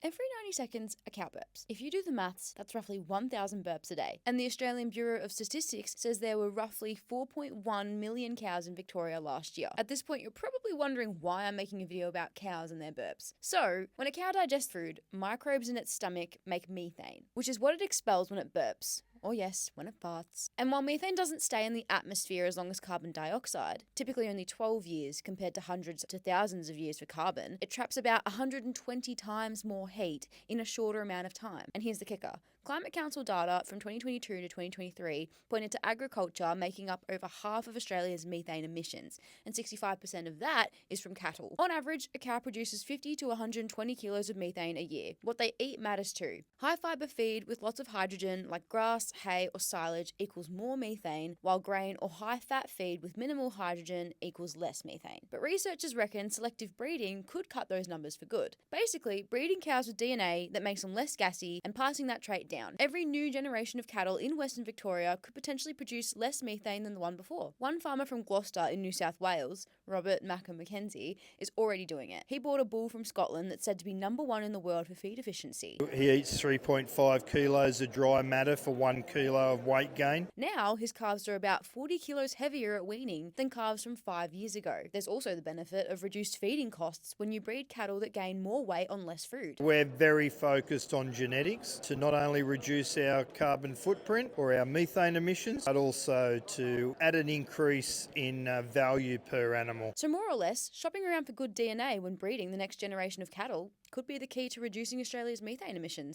Every 90 seconds, a cow burps. If you do the maths, that's roughly 1,000 burps a day. And the Australian Bureau of Statistics says there were roughly 4.1 million cows in Victoria last year. At this point, you're probably wondering why I'm making a video about cows and their burps. So, when a cow digests food, microbes in its stomach make methane, which is what it expels when it burps. Or yes, when it farts. And while methane doesn't stay in the atmosphere as long as carbon dioxide, typically only 12 years compared to hundreds to thousands of years for carbon, it traps about 120 times more heat in a shorter amount of time. And here's the kicker. Climate Council data from 2022 to 2023 pointed to agriculture making up over half of Australia's methane emissions, and 65% of that is from cattle. On average, a cow produces 50 to 120 kilos of methane a year. What they eat matters too. High fibre feed with lots of hydrogen, like grass, hay, or silage, equals more methane, while grain or high fat feed with minimal hydrogen equals less methane. But researchers reckon selective breeding could cut those numbers for good. Basically, breeding cows with DNA that makes them less gassy and passing that trait down. Every new generation of cattle in Western Victoria could potentially produce less methane than the one before. One farmer from Gloucester in New South Wales, Robert Mackenzie, is already doing it. He bought a bull from Scotland that's said to be #1 in the world for feed efficiency. He eats 3.5 kilos of dry matter for 1 kilo of weight gain. Now, his calves are about 40 kilos heavier at weaning than calves from 5 years ago. There's also the benefit of reduced feeding costs when you breed cattle that gain more weight on less food. We're very focused on genetics to not only reduce our carbon footprint or our methane emissions, but also to add an increase in value per animal. So more or less, shopping around for good DNA when breeding the next generation of cattle could be the key to reducing Australia's methane emissions.